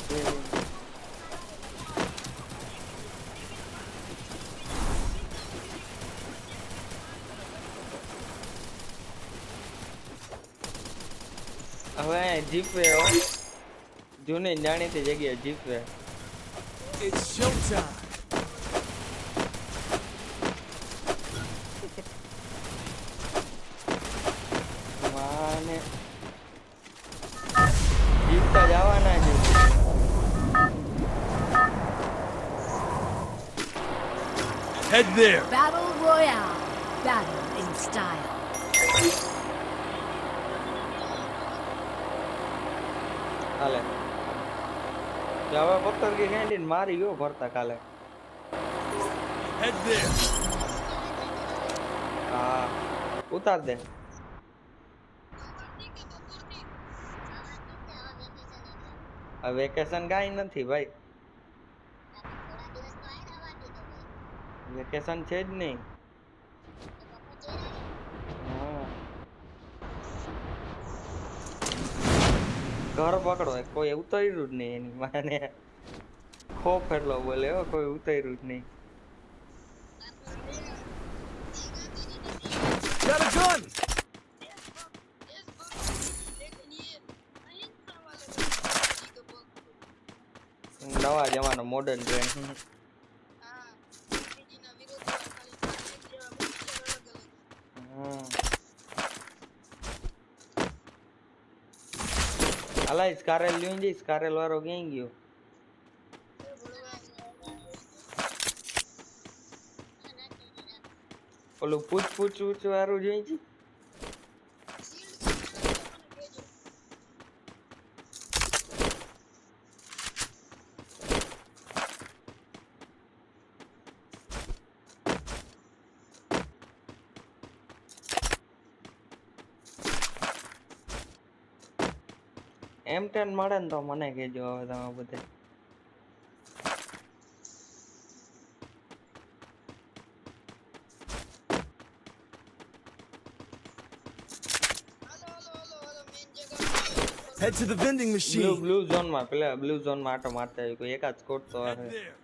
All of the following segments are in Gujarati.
હવે જીપે જૂની જાણીતી જગ્યાએ જીપે. It's showtime. માને જીપતા જવાના છે. Head there. Battle Royale. Battle in style. હાલે હવે પત્તરગી કેન્ડીન મારી ગયો ભરતા કાલે. Head there. હા ઉતાર દે. આ વેકેશન કાંઈ નથી ભાઈ, વેકેશન છે જ નહીં. હા ઘર પકડો, કોઈ ઉતાર્યું જ નહીં એની માને. ખોફ એટલો બોલે હો, કોઈ ઉતાર્યું જ નહીં. Got a gun. નવા જમાનો મોડર્ન ટ્રેન્ડ. અલા સ્કારેલ લ્યું જઈ, સ્કારેલ વાળો ક્યાં ગયો? ઓલું પૂછ વાળું જોઈ છે. M10 મળે ને તો મને કહેજો હવે તમે બધે. Head to the vending machine. Blue zone માં પેલા બ્લુ ઝોન માં આટો મારતા હોય કોઈ એકાદ સ્કોટ તો Head આવે. there.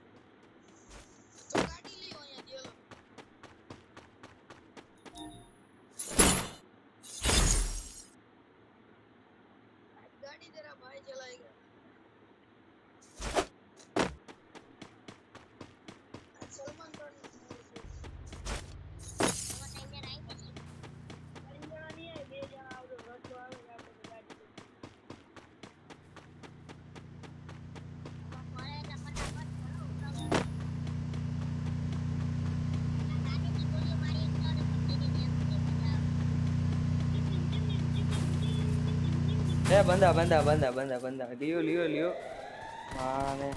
એ બંધા લ્યો માને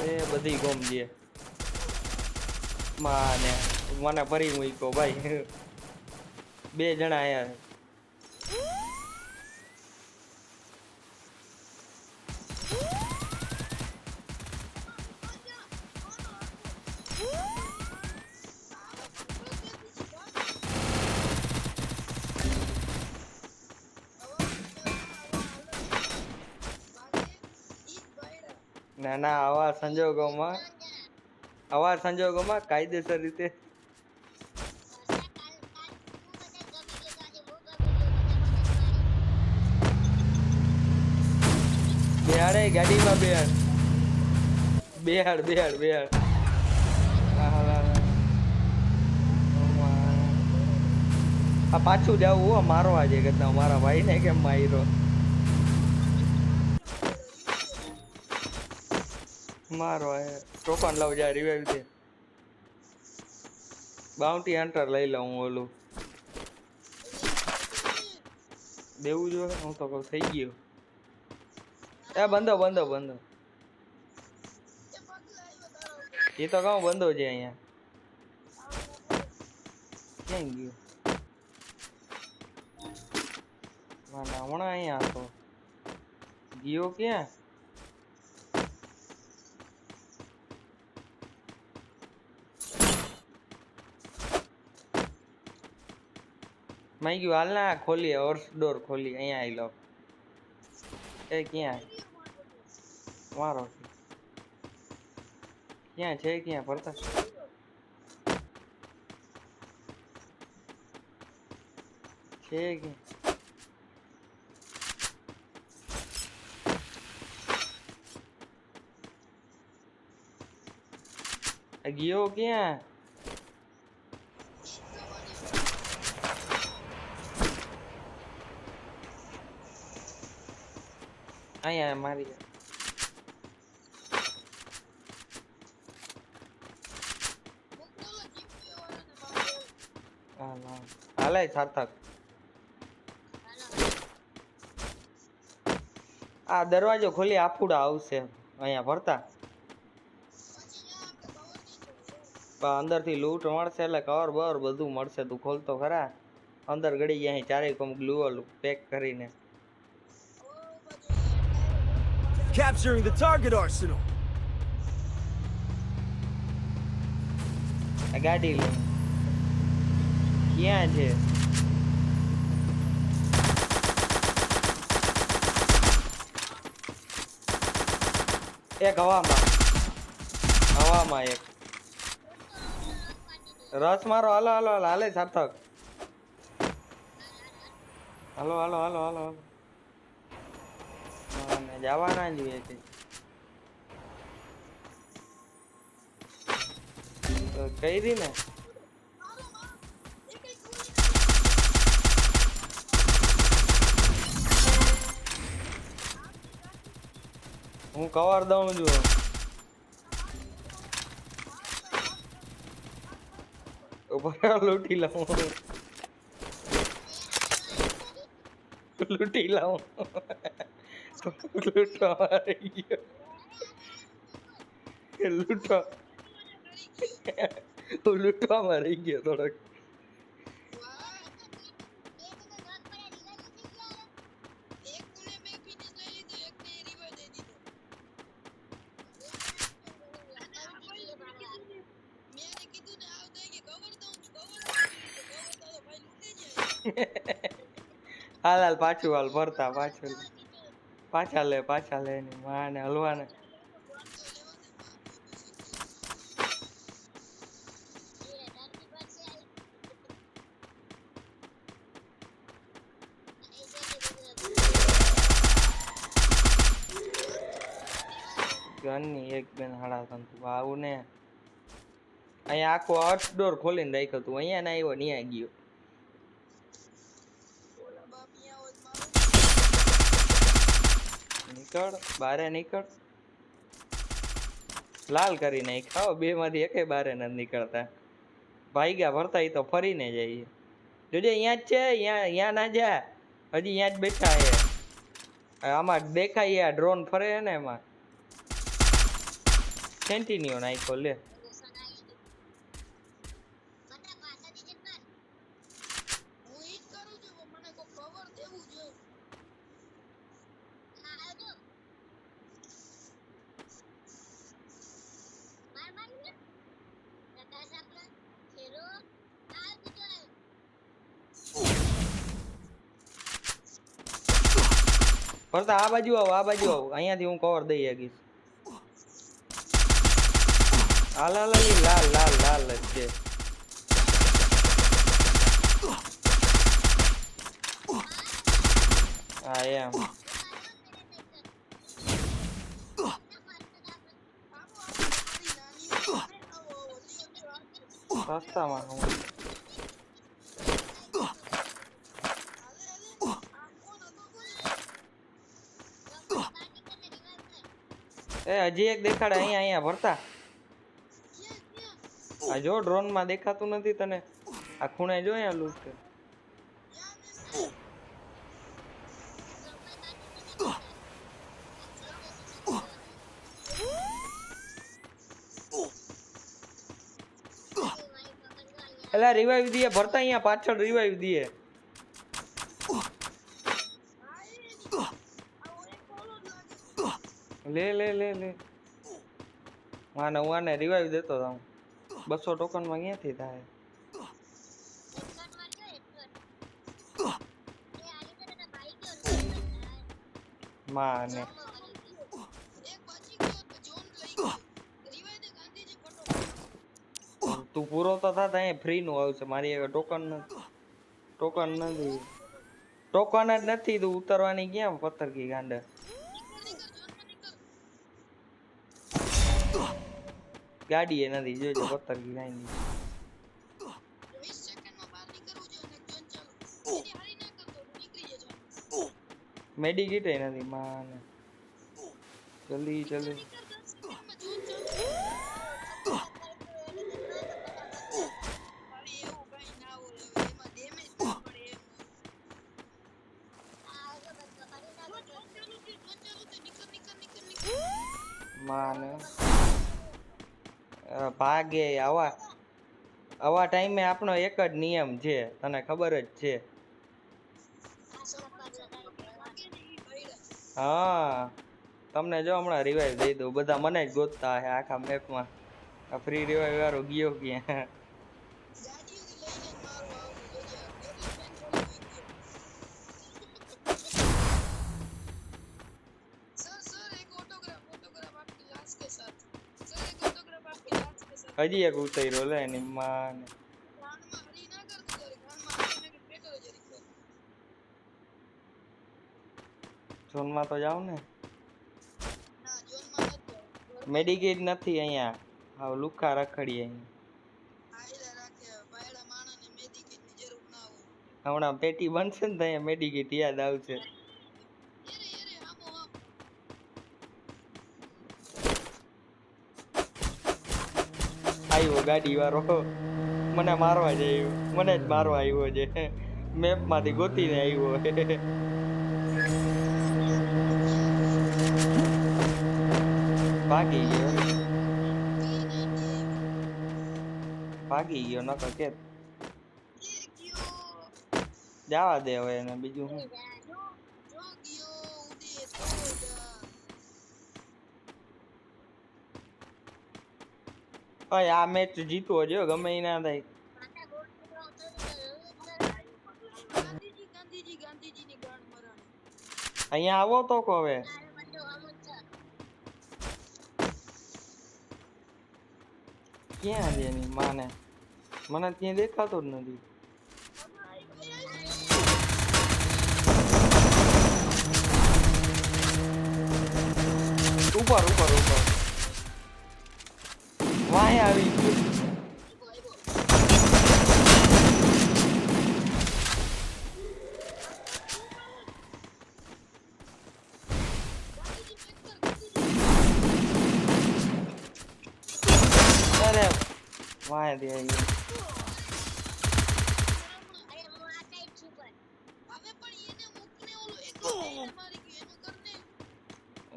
એ બધી ગોમ દે માને. મને ફરી મૂક્યો ભાઈ. બે જણા આયા. ના આવા સંજોગોમાં કાયદેસર રીતે બેહાડે ગાડીમાં બેહાડ. આ પાછું જવું મારવા જે કરતા મારા ભાઈ ને કેમ માર્યો. મારો ટોકન લઉં જાય રિવાઈવ છે. બાઉન્ટી હન્ટર લઈ લઉં હું. ઓલું દેવું જોઈએ હું તો કહું થઈ ગયો. એ બંધો એ તો કહું બંધો છે અહીંયા. ક્યાં ગયો? હમણાં અહીંયા હતો ગયો ક્યાં? મેં ગયું હાલ ના ખોલી હોર્સ ડોર ખોલી અહીંયા આવી લો. એ ક્યાં મારો ક્યાં છે ક્યાં ભરતા છે ક્યાં ગયો ક્યાં અહીંયા મારી હાલે સાર્થક આ દરવાજો ખોલી આફુડા આવશે અહીંયા ભરતા અંદર થી લૂંટ મળશે એટલે કવર બવર બધું મળશે તું ખોલતો ખરા અંદર ગળી ગયા ચારેય કોમ ગ્લુઅલ પેક કરીને Capturing the target arsenal. આ ગાડી લે ક્યાં છે એક હવામાં એક રસ મારો હાલો હાલો હાલે સાર્થક હાલો હાલો હાલો હાલો હાલો જવાના જોઈએ છે કઈ દી ને હું કવર દઉં છું ઉપર લૂંટી લઉં લૂંટી લઉં લૂંટવા મારી ગયો લૂંટવા મારી ગયો થોડોક હાલ હાલ પાછું હાલ ભરતા પાછું પાછા લે ની માને હલવાને ગનની એક બેન હાડા તંતુ આવું ને અહીંયા આખો અર્થ ડોર ખોલીને રાખ્યો તું અહીંયા ના આવ્યો ન્યા ગયો નીકળ બારે નીકળ લાલ કરી નાખ્યા બે માંથી એકે બારે નથી નીકળતા ભાઈગા ભરતા ઈ તો ફરીને જઈએ જોજે અહીંયા જ છે અહીંયા ના જા હજી અહીંયા જ બેઠા છે આમાં દેખાય આ ડ્રોન ફરે છે ને એમાં સેન્ટિનિયો નાખ્યો લે ભરતા આ બાજુ આવો અહીંયાથી હું કવર દઈ શકીશ હાલ હાલ લાલ લાલ લાલ જ છે હા એમ સસ્તામાં હું હજી એક દેખાડે અહીંયા ભરતા આ જો ડ્રોન માં દેખાતું નથી તને આ ખૂણે જો અહીંયા લૂટ એલા રિવાઇવ દીએ ભરતા અહીંયા પાછળ રિવાઇવ દીએ લે લે લે લે માને હું રિવાઇવ દેતો હું 200 ટોકન માં ક્યાંથી થાય માને તું પૂરો તો થાત અહીંયા ફ્રી નું આવશે મારી આગળ ટોકન નથી ટોકન જ નથી તું ઉતરવાની ક્યાં પથ્થર કી ગાંડા ગાડી એ નથી જોજો પથ્થર કી ગાંડી મેડિકેટ નથી માને જલ્દી જલ્દી માને ભાગે આવા ટાઈમે આપણો એક જ નિયમ છે તને ખબર જ છે હા તમને જો હમણાં રિવાઇવ દઈ દઉં બધા મને જ ગોતતા હે આખા મેપમાં આ ફ્રી રિવાઇવ વાળો ગયો ક્યાં હજી એક ઉતર્યો લે એની માને ઝોનમાં તો જાવ ને મેડિકેટ નથી અહીંયા હા લુખા રખડીએ હમણાં પેટી બનશે ને તો અહીંયા મેડિકેટ યાદ આવશે આવ્યો ગાડી વાળો મને મારવા જ આવ્યો મને જ મારવા આવ્યો છે મેપ માંથી ગોતીને આવ્યો ભાગી ગયો નકર કે જવા દે હવે એને બીજું શું આ મેચ જીતવો જો ગમે ઈ ના થાય અહીંયા આવો તો કો હવે ક્યાં છે એની માને મને ત્યાં દેખાતો જ નથી ઉપર ઉપર ઉપર વાહે આવી ગયો અરે વાહે દે આવી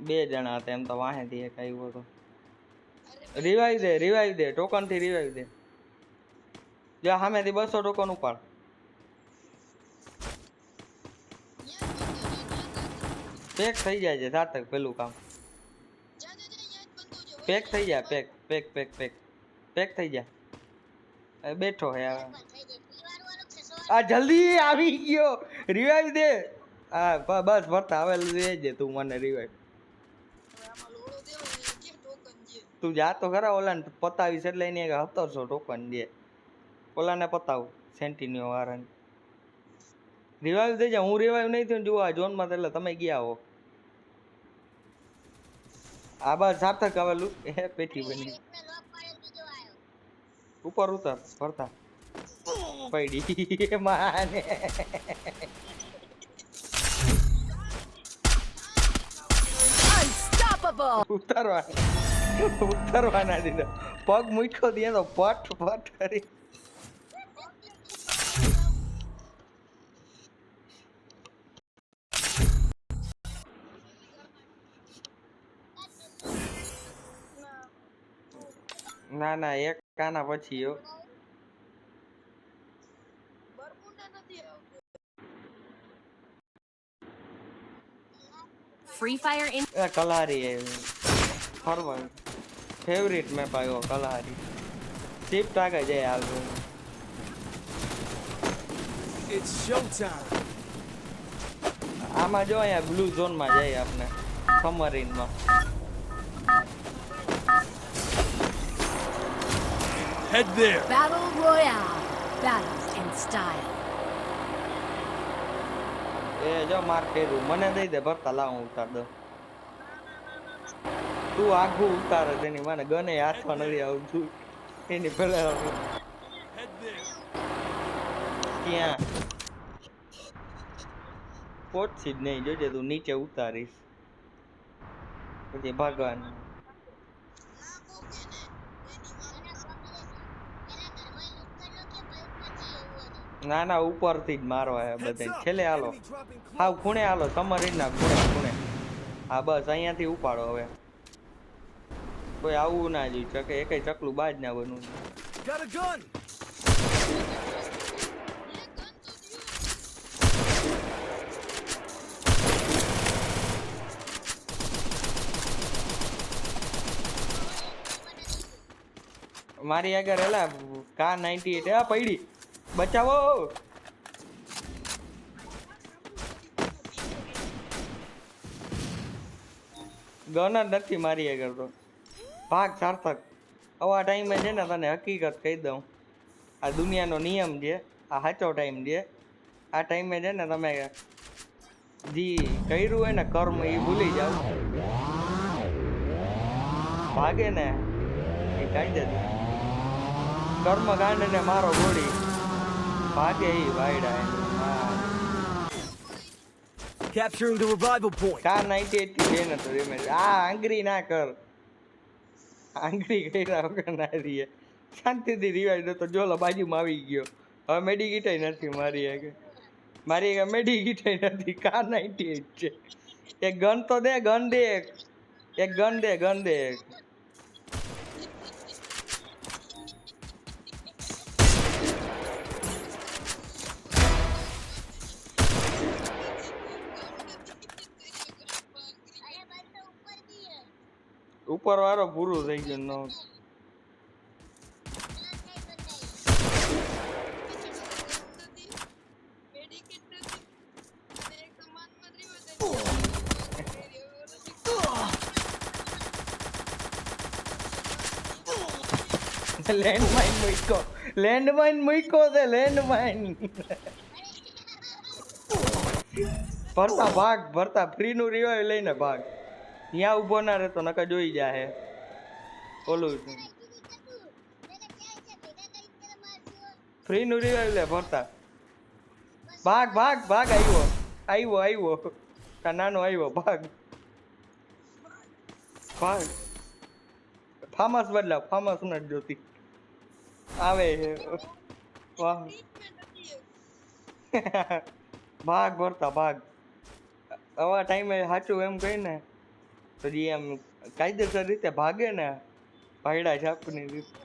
બે જણા હતા એમ તો વાહે થી એક આવ્યો હતો રિવાઈવ દે ટોકન થી રિવાઈવ દે જા સામેથી 200 ટોકન ઉપાડ પેક થઈ જાય છે સાર્થક પેલું કામ પેક થઈ જાય પેક થઈ જાય બેઠો હે આ જલ્દી આવી ગયો રિવાઈવ દે હા બસ ભરતા હવે દે તું મને રિવાઈવ તું જા તો ખરા ઓલાને પતાવીશ એટલે એની 1700 ટોકન દે ઓલાને પતાવું સેન્ટિનિયો વાળાને રિવાઈવ થઈ જાય હું રિવાઈવ નહીં થયો જો આ ઝોનમાં એટલે તમે ગયા હો આ બસ સાર્થક હવે હે પેટી બની ઉપર ઉતર ભરતા પડી માને ઉતરવા ના દીધો પગ મૂક્યો દે તો પટ કરી ના એક કાના પછી Free Fire in કલારી ફરવા ફેવરિટ મેપ આવ્યો કલારી શિફ્ટ આગળ જાય હાલ It's showtime. આમાં જો અહીંયા બ્લુ ઝોન માં જાય આપણે સબમરીન માં Head there. Battle Royale. Battle in style. એ જો માર કર્યું મને દઈ દે ભરતા લાવ હું ઉતાર દઉં તું આઘું ઉતારે તેની મને ગને હાથમાં નથી આવતું એની પેલા Head there. ક્યાં પોચી જ નહીં જોજે તું નીચે ઉતારીશ પછી ભાગવાનું ના ના ઉપરથી જ મારવા હે બધે છેલ્લે હાલો Enemy dropping close. હાવ ખૂણે હાલો સમરીન ના ખૂણે હા બસ અહીંયાથી ઉપાડો હવે કોઈ આવું ના જોઈ શકે એકેય ચકલું બાજ ના બનવું Got a gun. મારી આગળ એલા કાર 98 આ પડી બચાવો ગન જ નથી મારી આગળ તો ભાગ સાર્થક આવા ટાઈમે છે ને તને હકીકત કહી દઉં આ દુનિયાનો નિયમ છે આ સાચો ટાઈમ છે આ ટાઈમે છે ને તમે જે કર્યું હોય ને કર્મ એ ભૂલી જાઓ ભાગે ને એ કાઢી દે કર્મ કાંડ ને મારો ગોળી ભાગે એ વાયડા Capturing the revival point. Car 98 થી બેન હતો ડેમેજ આ આંગરી ના કર આંગરી કર્યા વગર ના રહીએ શાંતિથી રિવાઈવ તો જોલો બાજુમાં આવી ગયો હવે મેડિકિટાઈ નથી મારી આગળ મારી આગળ મેડિકિટાઈ નથી કાર 98 છે એક ગન તો દે ગન દે એક ગન દે ઉપર વાળો પૂરું થઈ ગયું નો લેન્ડમાઇન મૂક્યો છે લેન્ડમાઇન ભરતા ફ્રી નું રિવાઈવ લઈને ભાગ ત્યાં ઉભો ના રહેતો નકા જોઈ જાય ઓલું ફ્રી નું રિવાઈવ લે ભરતા ભાગ આવ્યો કા નાનો આવ્યો ભાગ ફાર્મસ બદલાવ ફાર્મસ નથી જોતી આવે વાહ ભાગ ભરતા ભાગ આવા ટાઈમે સાચું એમ કહી ને તો જે એમ કાયદેસર રીતે ભાગે ને ભાઈડા છાપની રીતે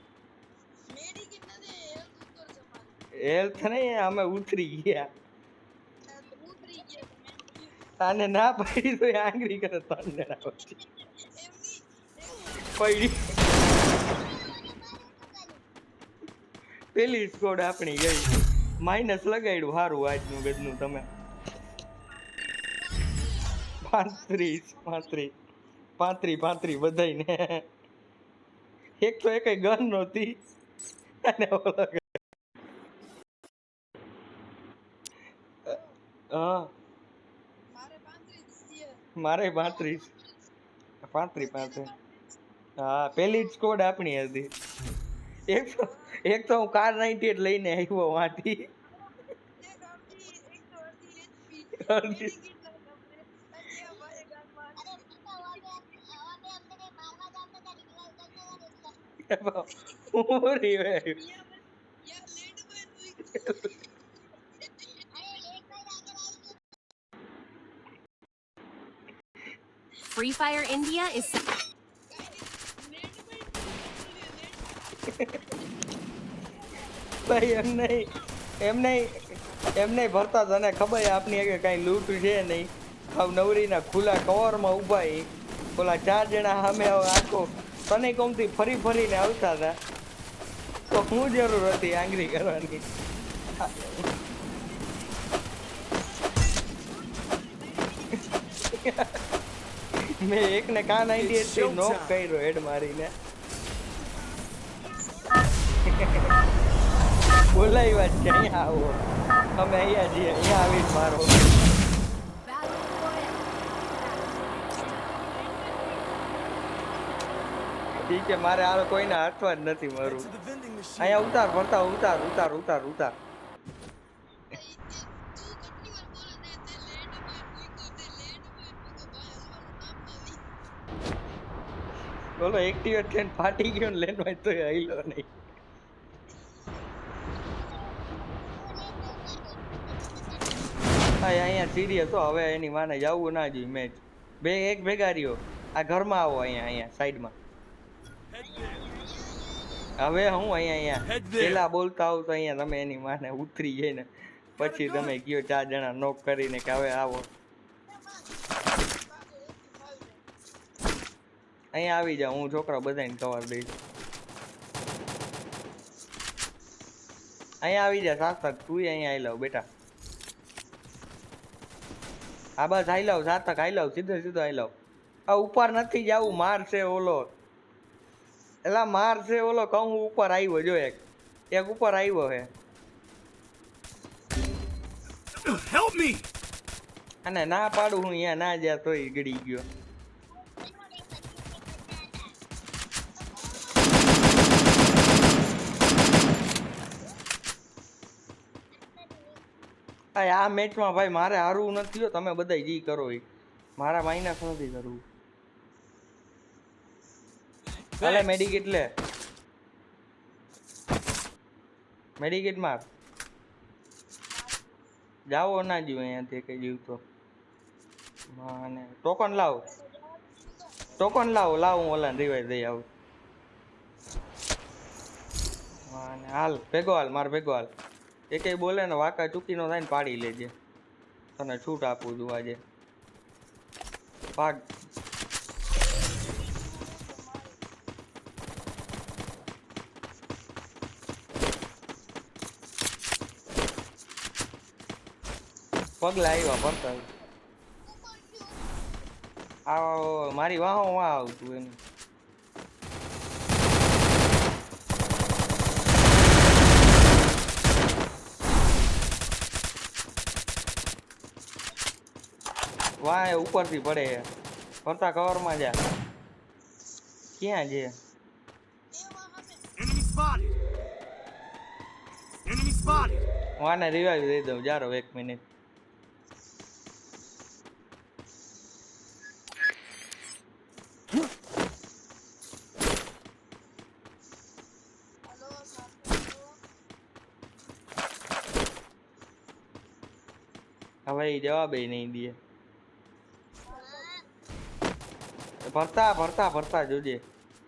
હેલ્થ નહીં અમે ઉતરી ગયા આને ના પડી તો આંગળી કરે તને ના પડી પેલી સ્કોડ આપણી ગઈ માઇનસ લગાડ્યું સારું આજનું ગજનું તમે 35 બધાઈને એક તો એક ગન નહોતી અને હા મારે 35 હા પેલી જ સ્કોડ આપણી હતી એક તો હું કાર 98 લઈને આવ્યો વાંથી Free Fire India is. ભાઈ એમ નહીં ભરતા તને ખબર આપની આગળ કાંઈ લૂંટ છે નહીં આવ નવરીના ખુલ્લા કવરમાં ઊભા ઓલા 4 જણા સામે આખો તને કોમથી ફરીને આવતા હતા તો હું જરૂર હતી આંગળી કરવાની મેં એકને કા 98 થી નોક કર્યો હેડ મારીને. બોલાવ્યા છે અહીંયા આવો. અમે અહીંયા છીએ, અહીંયા આવીને મારો. Battle Royale. ઠીક છે, મારે આ કોઈને હાથવા જ નથી મારું. To the vending machine. અહીંયા ઉતાર ભરતા ઉતાર ઉતાર ઉતાર ઉતાર. બોલો એક્ટિવેટ થઈને ફાટી ગયો ને લેનો તો આઈલો નહીં. હા અહીંયા સિરિયસ હો, હવે એની માને જવું ના જોઈએ મેચ. એક ભેગા રહ્યો. આ ઘરમાં આવો અહીંયા અહીંયા સાઈડમાં. હવે હું અહીંયા પેલા બોલતા આવું તો અહીંયા તમે એની માને ઉતરી જાય ને પછી તમે કયો 4 જણા નોક કરીને કે હવે આવો. અહીંયા આવી જાવ, હું છોકરા બધાને કવર દઈશ. અહીંયા આવી જા સાતક, તું અહીંયા આવી લાવ બેટા. આ બસ આવી લાવ સાતક, આવી લાવ સીધો સીધો આવી લાવ. આ ઉપર નથી જવું, મારશે ઓલો. એલા મારશે ઓલો, કહું ઉપર આવ્યો જો એક ઉપર આવ્યો હે. Help me. અને ના પાડું હું અહીંયા ના જા તોય ગળી ગયો. આ મેચમાં ભાઈ મારે હારવું નથી હો, તમે બધા જી કરો એ. મારા માઇનસ નથી કરવું. ચાલે મેડિકેટ લે, મેડિકેટ માર. જાવો ના જીવ અહીંયાથી કઈ જીવ તો. અને ટોકન લાવ, ટોકન લાવ લાવ, હું ઓલા રિવાઇવ દઈ આવું. અને હાલ ભેગો હાલ, માર ભેગો હાલ. એ કઈ બોલે ને વાકા ચૂકી નો થાય ને પાડી લેજે. તને છૂટ આપું છું આજે. ભાગ. પગલા આવ્યા પડતા. આ મારી વાહો વાહ આવતું એનું. વાહ ઉપરથી પડે પડતા કવરમાં જા. ક્યાં છે? Enemy spotted. Enemy spotted. વાને રિવાઇવ દઈ દઉં, જારો 1 મિનિટ. હવે એ જવાબ નહીં દે. ભરતા ભરતા ભરતા જોજે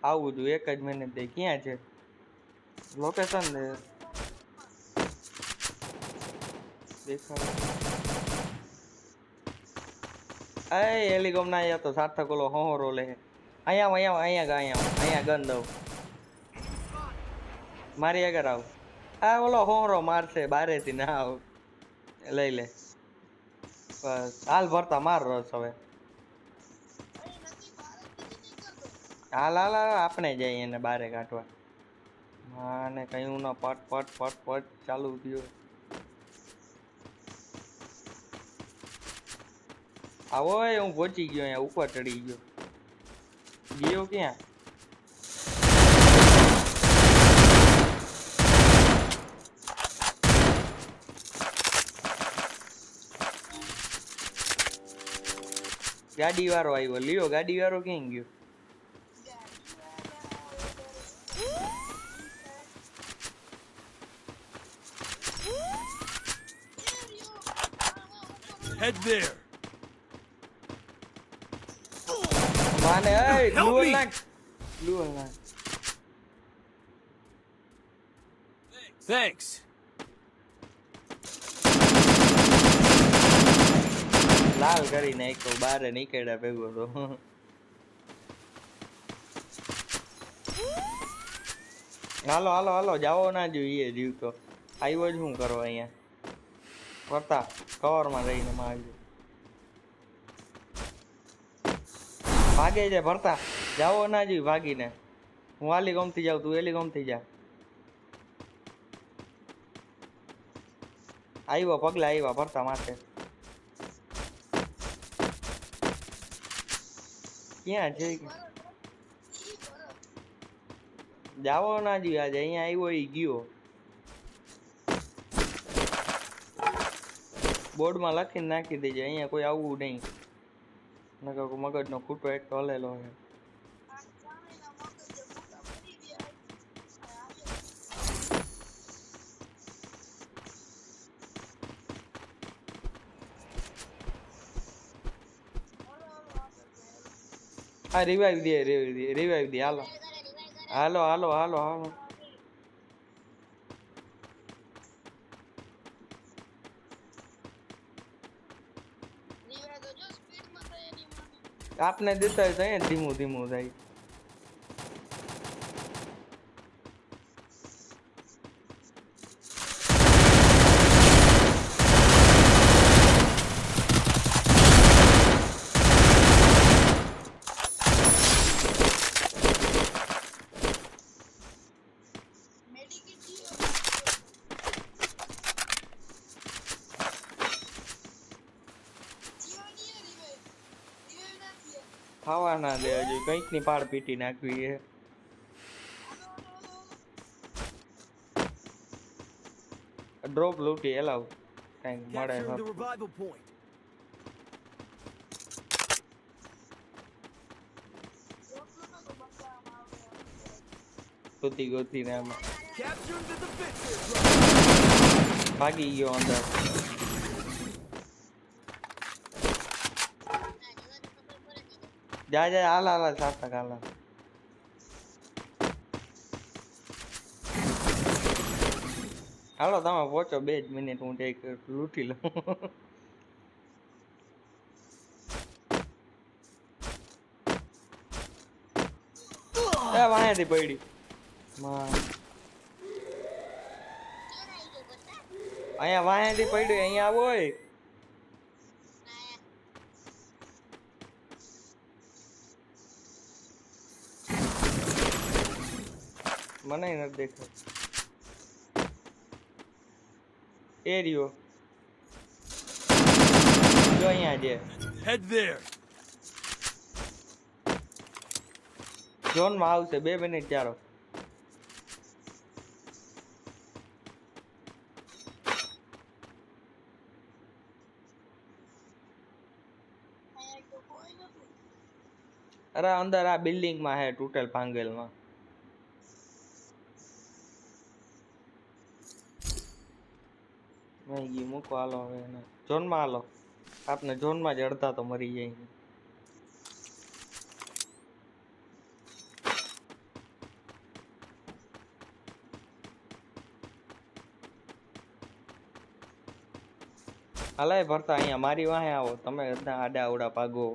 આવું છું. 1 જ મિનિટ દે. ક્યાં છે લોકેશન? દેખાડ. એ હેલિકોમ ના આવ્યા તો સાર્થક ઓલો હોહરો લે. અહીંયા અહીંયા અહીંયા અહીંયા ગન દઉં. મારી આગળ આવ. આ ઓલો હોહરો મારશે બારેથી, ના આવ. લઈ લે બસ. હાલ ભરતા માર રસ હવે. હાલ હાલ આપણે જઈએ એને બારે કાઢવા. અને કયું ના પટ પટ પટ પટ ચાલુ થયો. આવો હું પહોંચી ગયો અહીંયા ઉપર ચડી ગયો. ગયો ક્યાં? ગાડી વાળો આવ્યો. લ્યો ગાડી વાળો ક્યાં ગયો? Head there. માને એ Help ગ્લુઅલ me. નાખ, ગ્લુઅલ નાખ. Thanks. લાલ કરી નાખ્યો, બારે નીકળ્યા ભેગો તો. હાલો હાલો હાલો, જાવો ના જોઈએ જીવ તો. આવ્યો જ શું કરો અહીંયા? ફરતા કવરમાં રહીને મારજો. ભાગે છે ભરતા જાવો ના જોઈએ ભાગીને હું આલી ગમતી જાઉં તું એલી ગમતી જા આવ્યો પગલા આવ્યા ભરતા માથે ક્યાં છે જાવો ના જોઈએ આજે અહીંયા આવ્યો ઈ ગયો બોર્ડમાં લખીને નાખી દેજે અહીંયા કોઈ આવવું નહીં નકર મગજનો ખૂટો એક તો હલેલો છે હા રિવાઈવ દે હાલો હાલો હાલો હાલો હાલો આપને દેતા હોય તો અહીંયા ધીમું ધીમું થાય ખાવા ના દે હજુ કંઈક ની પાડ પીટી નાખવી છે ડ્રોપ લૂટી એલાવ કંઈક મળે Capturing the revival point. ગોતી ગોતી ને આમાં Capturing the defensive. ભાગી ગયો અંદર જા જા હાલ હાલ સાતક હાલ હાલો તમે પહોંચો 2 જ મિનિટ હું એક લૂંટી લઉં એ વાંહેથી પડી અહીંયા વાંહેથી પડ્યું અહીંયા આવો ઓય મને નથી દેખાતું એ રહ્યો જો અહીંયા છે Head there. ઝોન માં આવશે 2 મિનિટ ચાલો અરે અંદર આ બિલ્ડિંગ માં હે તૂટેલ ભાંગેલ માં નહીં મૂકો હાલો હવે એને ઝોન માં હાલો આપને ઝોન માં જ અડધા તો મરી જાય હાલાય ભરતા અહીંયા મારી વાહે આવો તમે આડા આવડા ભાગો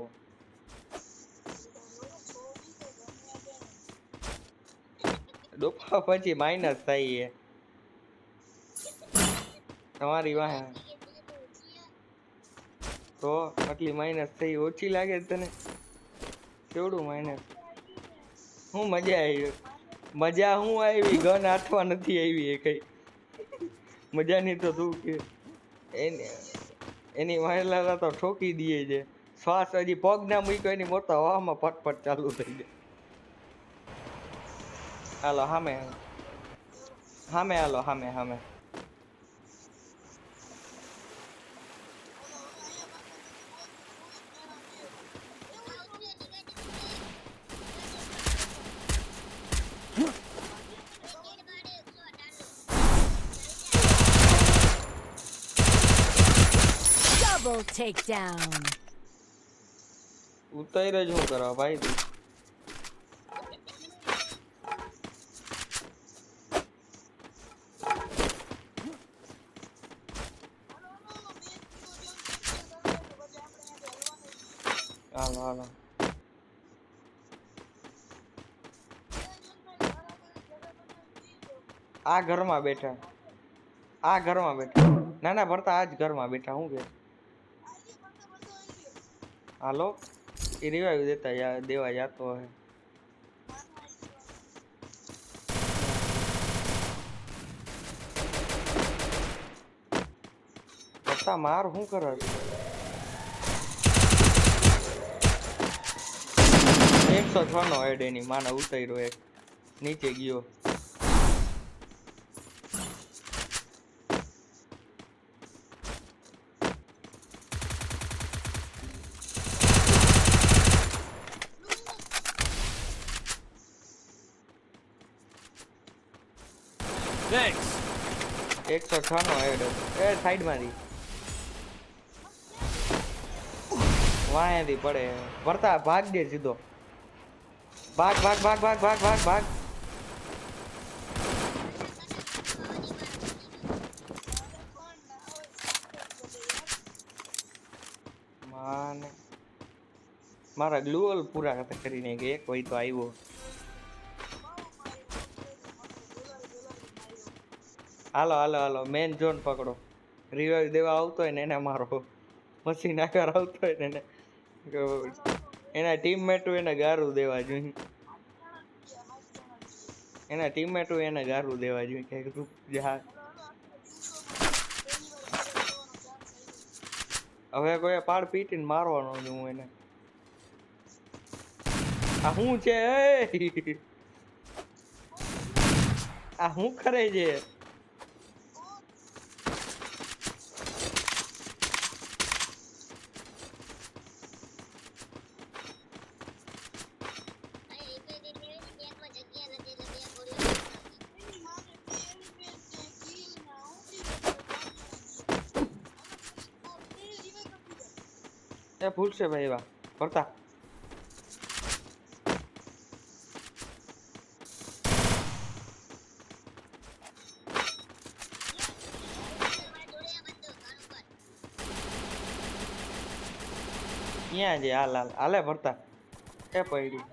ડોપા પછી માઇનસ થાય તમારી વાહે તો આટલી માઇનસ થઈ ઓછી લાગે તને કેવડું માઇનસ હું મજા આવી મજા હું આવી ગન હાથવા નથી આવી એ કઈ મજાની તો તું કે એની મહિલા તો ઠોકી દે છે શ્વાસ હજી પગ ના મૂક્યો એની મોટા હવામાં પટપટ ચાલુ થઈ જાય હાલો સામે સામે હાલો સામે સામે Double takedown. ઉતર જ હું કરવા ભાઈ તું હાલો હાલો આ ઘરમાં બેઠા ના ના ભરતા આ જ ઘરમાં બેઠા હું કે હાલો એ રિવાઈવ દેવા જાતો હે પત્તા માર શું કરે છે 106 નો હેડ એની માને ઉતાર્યો એક નીચે ગયો Thanks. 106 નો હેડ એ સાઈડ માંથી વાંહેથી પડે વરતા ભાગ દે સીધો ભાગ ભાગ ભાગ ભાગ ભાગ ભાગ ભાગ માને મારા ગ્લુઅલ પૂરા કરીને કે એક હોય તો આવ્યો હાલો હાલો હાલો મેન ઝોન પકડો રિવાઈવ દેવા આવતો હોય ને એને મારો મશીન આકાર આવતો હોય ને એને એના ટીમમેટો એને ગારું દેવા જોઈએ એના ટીમમેટો એને ગારું દેવા જોઈએ કે તું જા હવે કોઈ પાડ પીટીને મારવાનો છું હું એને આ શું છે આ શું કરે છે એ ભૂલશે ભાઈ વાહ કરતા ક્યાં છે હાલ હાલ હાલે ભરતા એ પડી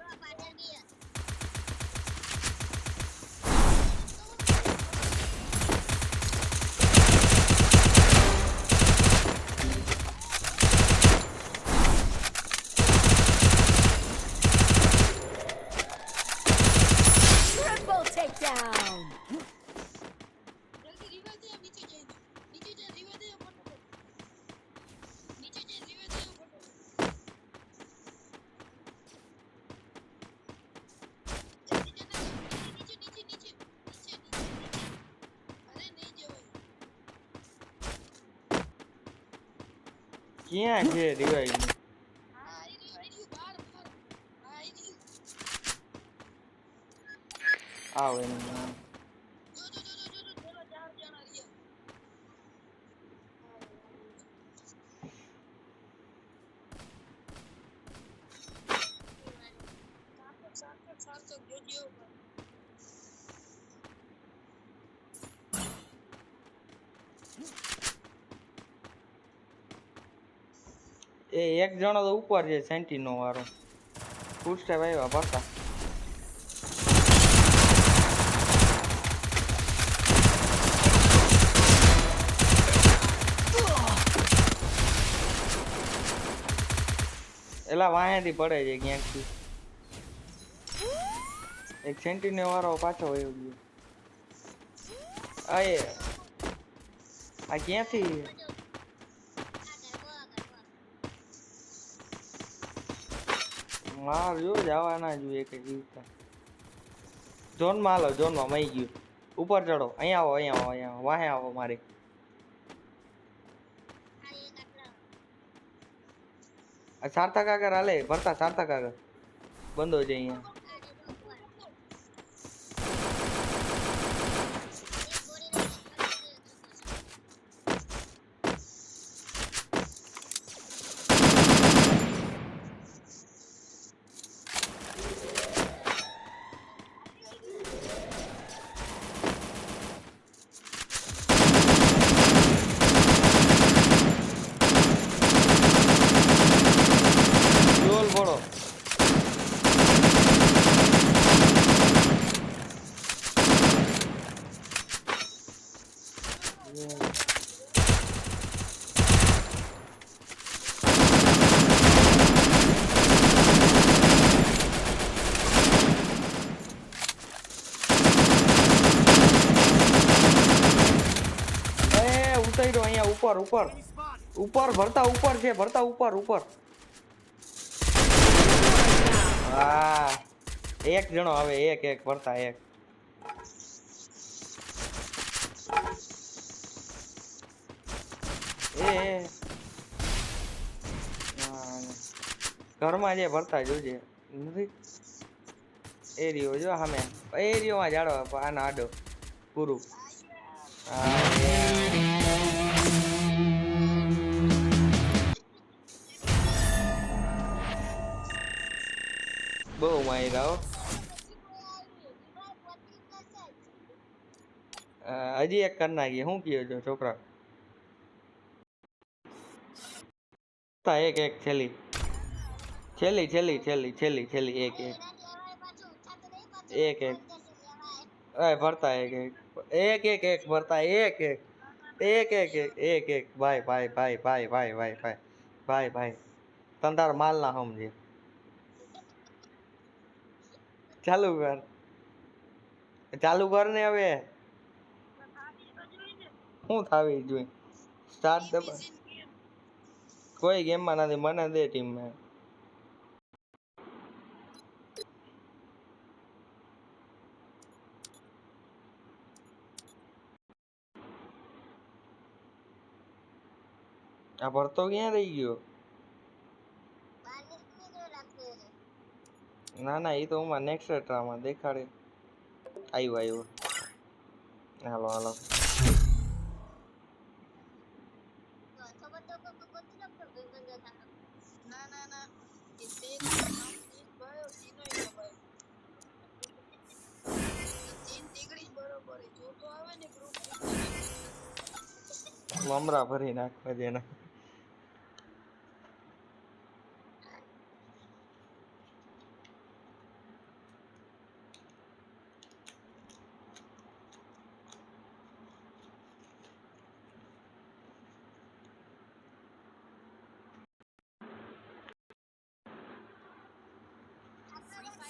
Triple takedown. ક્યાં છે રિવાઈવ આવ એનું એ એક જણો તો ઉપર છે સેન્ટીનો વાળો ફૂલ સ્ટેપ આવ્યા ભરતા એલા વાંહેથી પડે છે ક્યાંકથી એક સેન્ટીનો વાળો પાછો વયો ગયો આ ક્યાંથી માર જો જવાના જોઈએ કે જીવતા ઝોનમાં હાલો ઝોનમાં મઈ ગયું ઉપર ચડો અહીંયા આવો અહીંયા આવો અહીંયા વાહે આવો મારે સાર્થક આગળ હાલે ભરતા સાર્થક આગળ બંધો છે અહીંયા ઉપર ઉપર Enemy spotted. ઉપર ભરતા ઉપર છે ભરતા ઉપર ઉપર હા એક જણો હવે એક ભરતા એક એ ઘરમાં જે ભરતા જોજે નથી એરિયો જો સામે એરિયોમાં જાડો આનો આડો પૂરું બહુ માર્યા હજી એક કરી નાખીએ શું કયો છો છોકરા એક એક છેલ્લી એક ભરતા એક ભરતા એક ભાઈ તને તાર માલ ના સમજે ચાલુ કર ને હવે શું થાવી જોઈ સ્ટાર્ટ દબા કોઈ ગેમમાં નથી મને દે ટીમમાં આ ભરતો ક્યાં રહી ગયો ના એ તો હું નેક્સ્ટ ટ્રામાં દેખાડે આવ્યો હાલો મમરા ભરી નાખવા જેના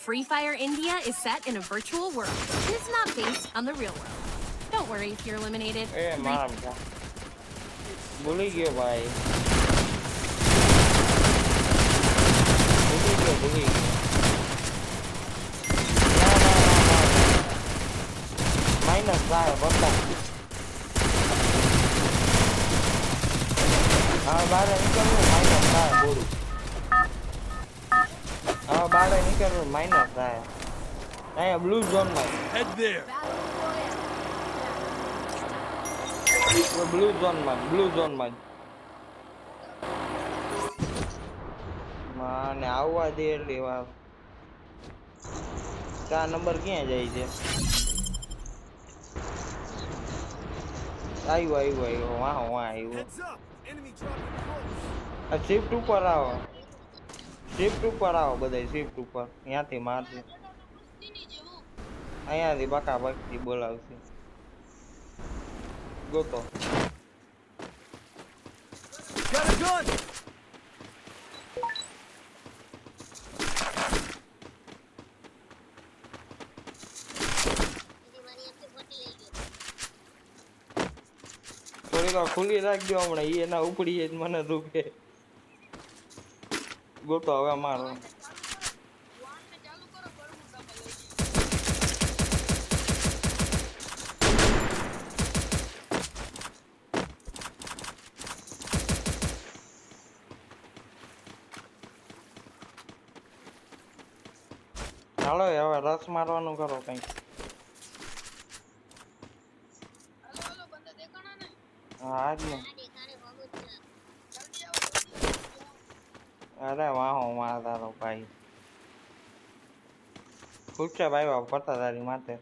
Free Fire India is set in a virtual world. It is not based on the real world. Don't worry if you're eliminated. એ મારા ભૂલી ગયો ભાઈ ભૂલી ગયો માઇનસ થાય બધા હા બહાર નીકળવું માઇનસ થાય બોલું હા બહાર નીકળવું માઇનસ થાય અહીંયા બ્લુ ઝોનમાં Head there. બ્લુ ઝોનમાં માને આવવા દે એટલી વાર 4 નંબર ક્યાં જાય છે આવ્યો વાહ આવ્યો Heads up. Enemy dropping close. આ શિફ્ટ ઉપર આવો બધા શિફ્ટ ઉપર ત્યાંથી મારશે અહીંયાથી બકા બકથી બોલાવશે ગોતો Got a gun. થોડીક વાર ખુલ્લી રાખજો હમણાં ઈ એના ઉપડી જ મને દુખે ગોતો હવે મારો ચાલો હવે રસ મારવાનું કરો કંઈક હા જ ને અરે વાહો માં તારો ભાઈ પૂછે ભાઈ બાપ પડતા તારી માથે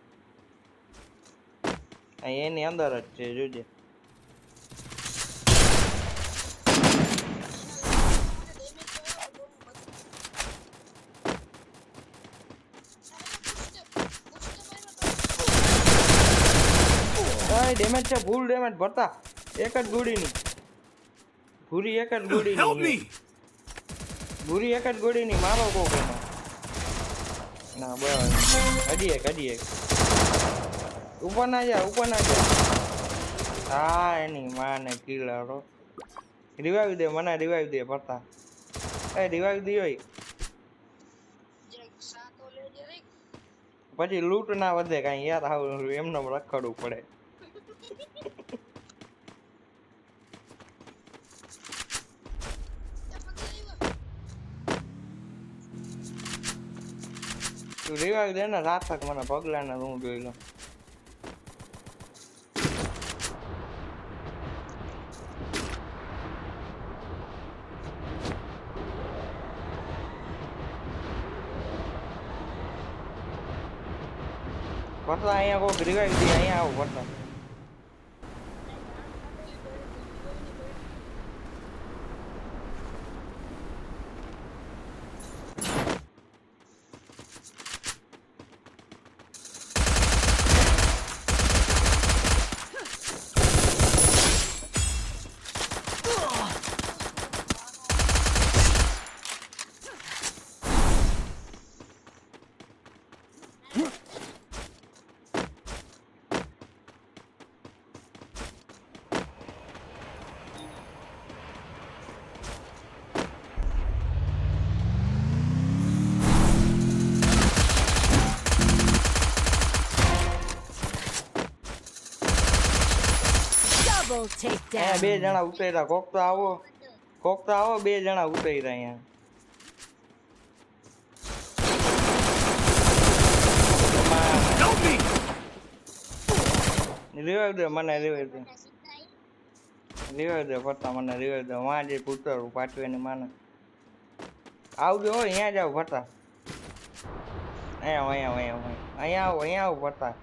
એની અંદર જ છે જોજે ડેમેજ છે ફૂલ ડેમેજ ભરતા એક જ ગોળીની ભૂરી એક જ Help ગોળીની me. ભૂરી એક જ ગોળીની મારો કોક એનો ના બસ હજી એક ઉપર ના જા હા એની માને કિલરો રિવાઈવ દે મને રિવાઈવ દે પડતા એ રિવાઈવ દે ઓય પછી લૂટ ના વધે કાઈ યાર હાવ એમને રખડવું પડે તું રિવાઈવ દે ને રાત તક મને પગલા ને હું જોઈ લઉં પડતા અહીંયા કોઈક રિવાઈવ દે અહીંયા આવું પડતા Double અહીંયા બે takedown. જણા ઉતર્યા કોક તો આવો બે જણા ઉતર્યા અહીંયા Help me! રિવાઈવ દે મને રિવાઈવ દે ફરતા મને રિવાઈવ દે વાં જે પૂતરું પાછું એની માને આવજો હો અહીંયા જાવ ફરતા અહીંયા આવો ફરતા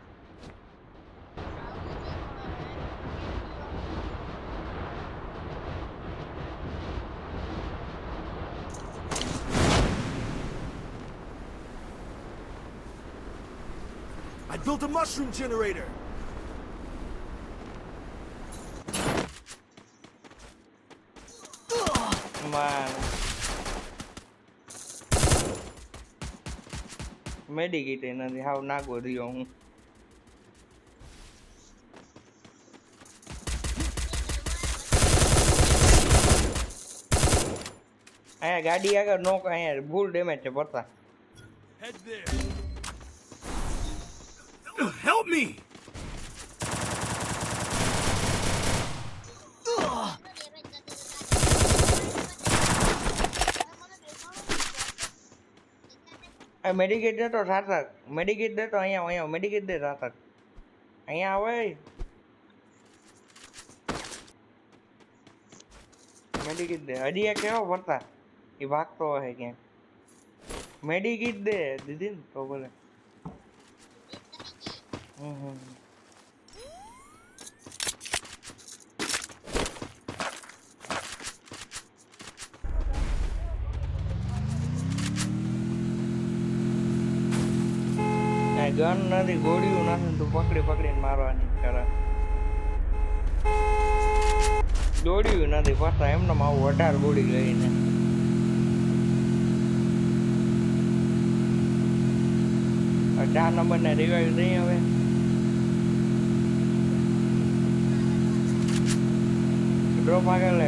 I built a mushroom generator. માન મેડિકેટ નથી હાવ નાગો રહ્યો હું અહીંયા ગાડી આગળ નો અહીંયા ફૂલ ડેમેજ છે પડતા Head there. Help me! Medkit દે તો સાતક મેડિકેટ દે તો અહીંયા મેડિકેટ દે સાતક અહીંયા આવે મેડિકેટ દે હજી એક કેવો ફરતા એ ભાગતો હશે ક્યાંક મેડિકેટ દે દીદી ને તો બોલે ગન નથી ગોળીયું નથી તું પકડીને મારવાની કરે દોડ્યું નથી ફરતા એમને આવું 18 ગોળી લઈને 4 નંબર ને રિવાઈવ નહીં હવે ડ્રોપ આગળ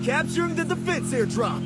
Capturing the defense airdrop.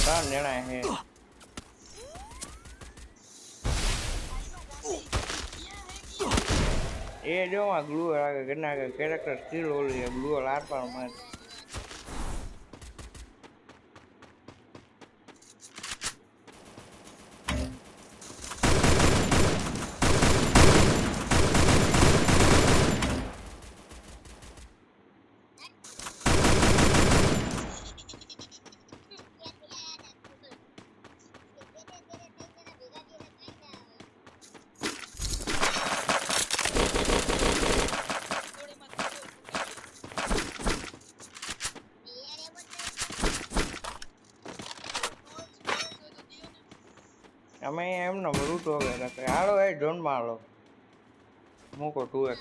3 જણા છે એ જો આ ગ્લુ લાગે ઘણા કેરેક્ટર સ્કિલ ઓલી ગ્લુ લાર પર માર અમે એમનો રૂટ વગેરે રાખે હાલો એ ઝોન માં હાલો મૂકો 2x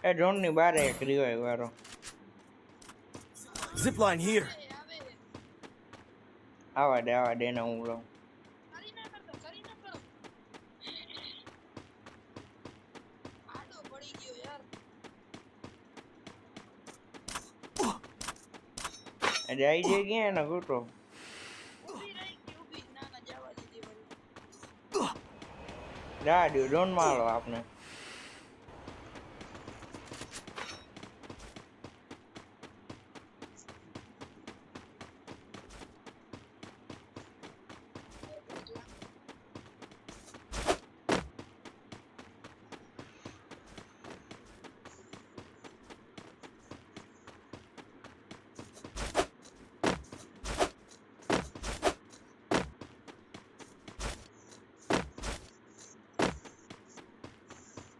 એ ઝોન ની બહાર એક રિવાઈવ વાળો Zipline here. આવા દે ને હું લઉં જાય છે ક્યાં ને ઘૂંટો જા દો ઝોન માં હાલો આપણે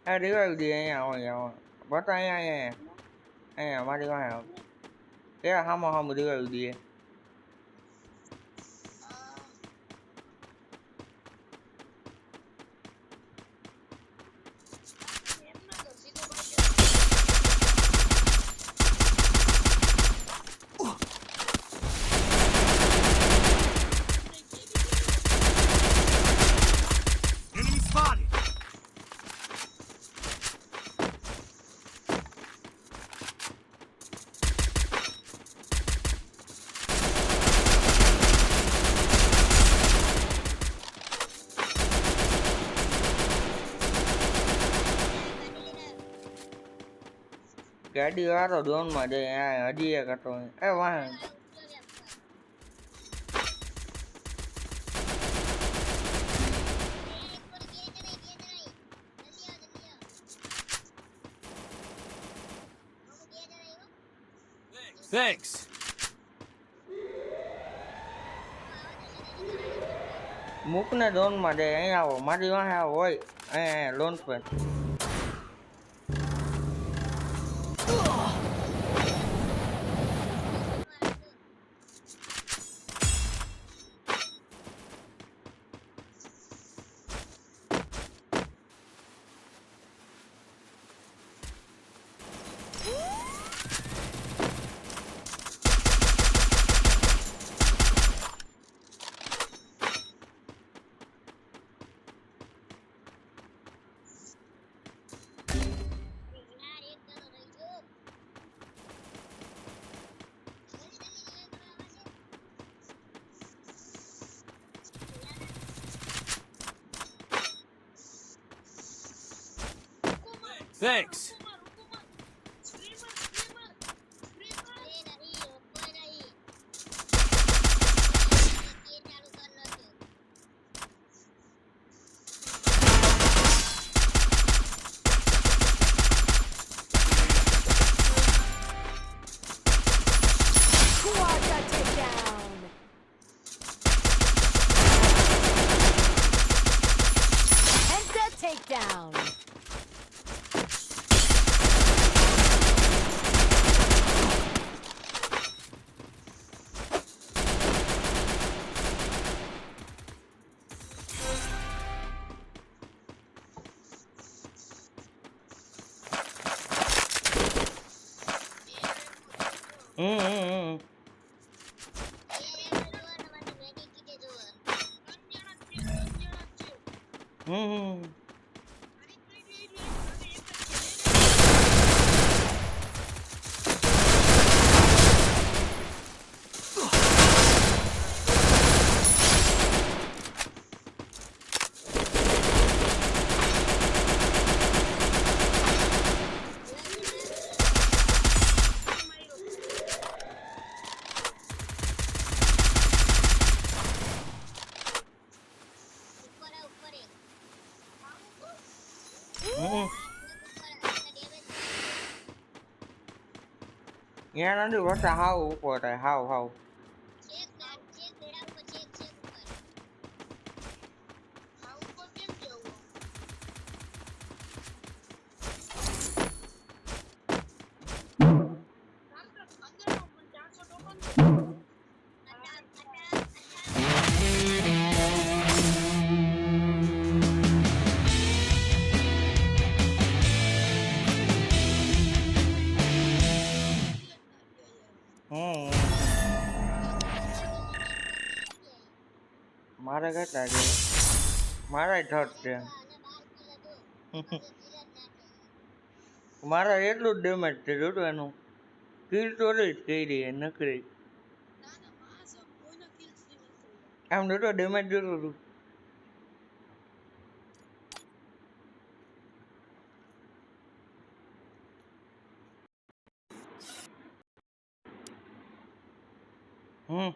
આ રિવાઈવ દે અહીંયા બતા અહીંયા મારી વાંહે આવ કે હામો રિવાઈવ દે Enemy spotted. ગાડી વાળો ઝોન માં જાય હજી એક હતો એ વાહ Thanks. મૂક ને ઝોન માં જાય અહીંયા આવો મારી વાંહે આવો હોય અહીંયા લોન્ચ પર Thanks. Quadra takedown. Penta takedown. હમ હમ હમ. હમ હમ. હમ. અહીંયા નથી વરસાદ હાવ ઉપર થાય હાવ હાવ હમ મારે કેટલા છે મારા થર્ડ છે મારા એટલું જ ડેમેજ છે જોતો એનું કિલ તો જ કરી નકરી આમ જોતો ડેમેજ જોતો તું હમ